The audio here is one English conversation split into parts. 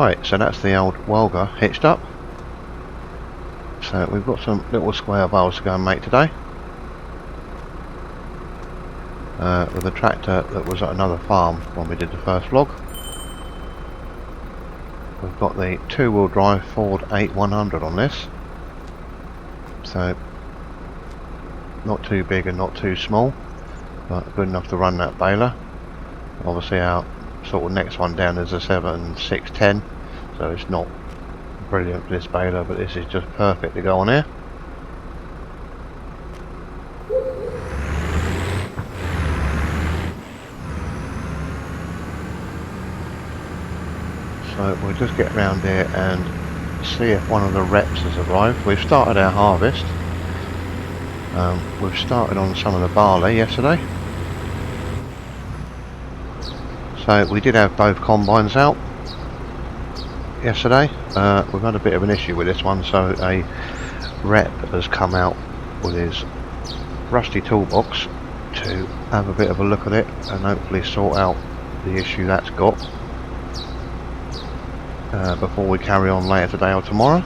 Right, so that's the old WELGER hitched up. So we've got some little square bales to go and make today. With a tractor that was at another farm when we did the first vlog. We've got the 2-wheel drive Ford 8100 on this. So not too big and not too small, but good enough to run that baler. Obviously our sort of next one down is a 7610, so it's not brilliant for this baler, but this is just perfect to go on here. So we'll just get around here and see if one of the reps has arrived. We've started our harvest. We've started on some of the barley yesterday. So we did have both combines out yesterday. We've had a bit of an issue with this one, so a rep has come out with his rusty toolbox to have a bit of a look at it and hopefully sort out the issue that's got before we carry on later today or tomorrow.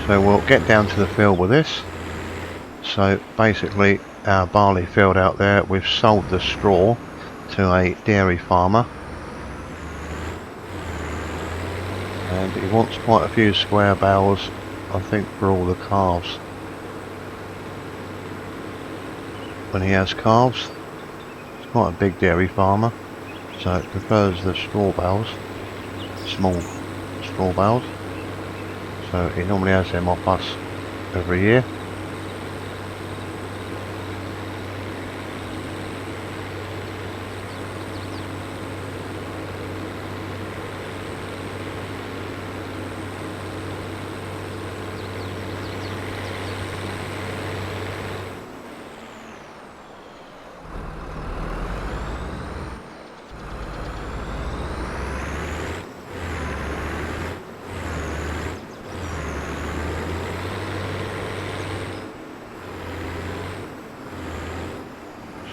So we'll get down to the field with this. So basically our barley field out there, we've sold the straw to a dairy farmer, and he wants quite a few square bales, I think, for all the calves. When he has calves, he's quite a big dairy farmer, so it prefers the straw bales, small straw bales. So he normally has them off us every year.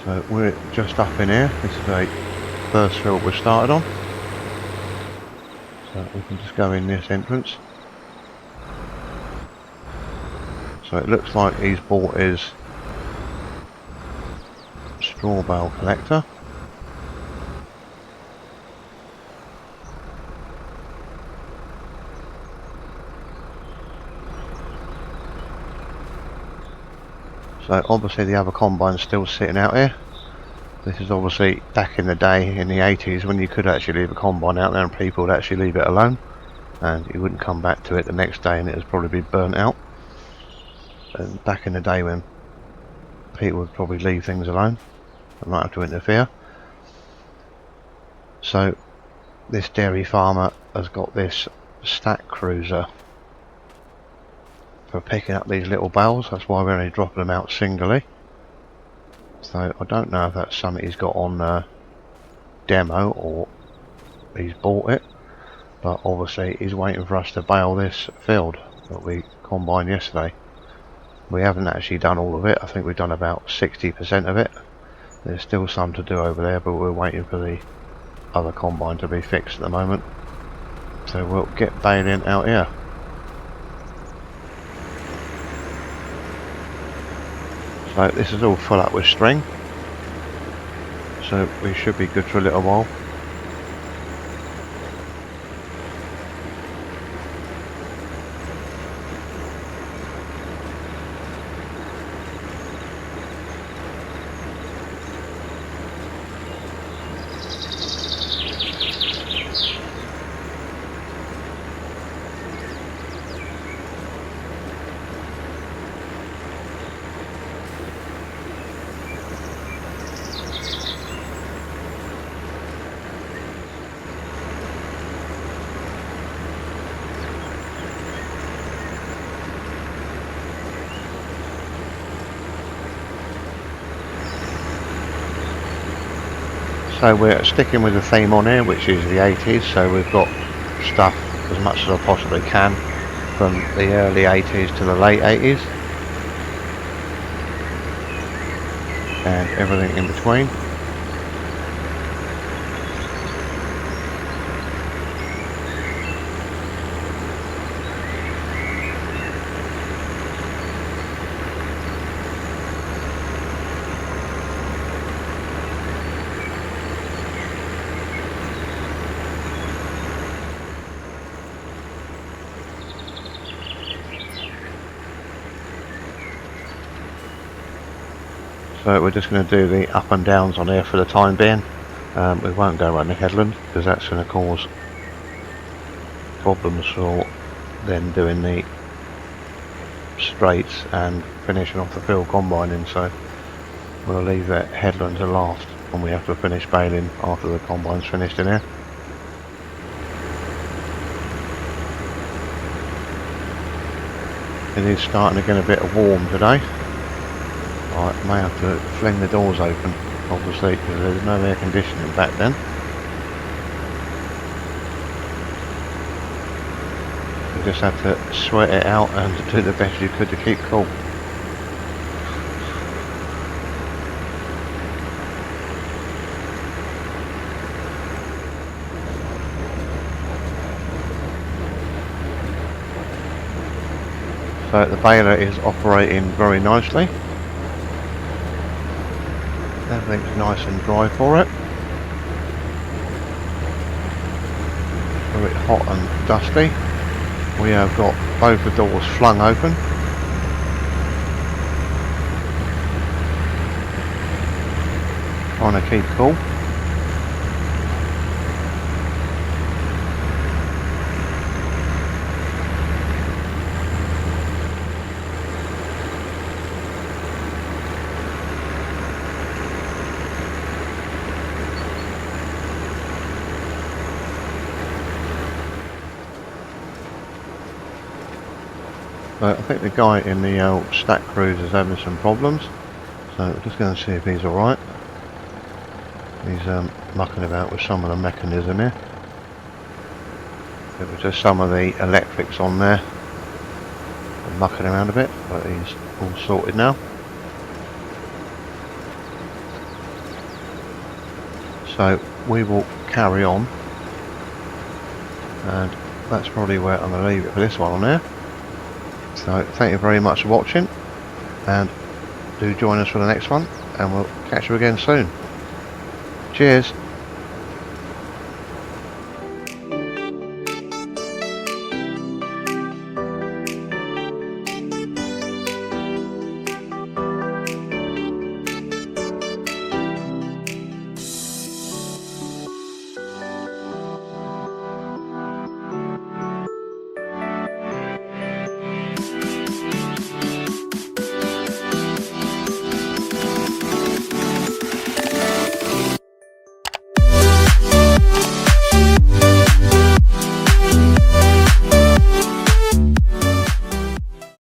So we're just up in here. This is the first field we started on. So we can just go in this entrance. So it looks like he's bought his straw bale collector. So obviously the other combine's still sitting out here. This is obviously back in the day in the 80s when you could actually leave a combine out there and people would actually leave it alone, and you wouldn't come back to it the next day and it would probably be burnt out. And back in the day when people would probably leave things alone and not have to interfere. So this dairy farmer has got this stack cruiser for picking up these little bales. That's why we're only dropping them out singly. So I don't know if that's something he's got on demo or he's bought it, but obviously he's waiting for us to bale this field that we combined yesterday. We haven't actually done all of it. I think we've done about 60% of it. There's still some to do over there, but we're waiting for the other combine to be fixed at the moment. So we'll get baling out here. So this is all full up with string, so we should be good for a little while. So we're sticking with the theme on here, which is the 80s, so we've got stuff as much as I possibly can from the early 80s to the late 80s and everything in between. So we're just going to do the up and downs on here for the time being. We won't go around the headland because that's going to cause problems for then doing the straights and finishing off the field combining, so we'll leave that headland to last when we have to finish baling after the combine's finished in here. It is starting to get a bit warm today. I may have to fling the doors open, obviously, because there's no air conditioning back then. You just have to sweat it out and do the best you could to keep cool. So the baler is operating very nicely. Everything's nice and dry for it. Very hot and dusty. We have got both the doors flung open. Trying to keep cool. I think the guy in the stack cruiser is having some problems, so we're just going to see if he's alright. He's mucking about with some of the mechanism here. There was just some of the electrics on there, mucking around a bit, but he's all sorted now. So we will carry on, and that's probably where I'm going to leave it for this one on there. So thank you very much for watching, and do join us for the next one, and we'll catch you again soon. Cheers.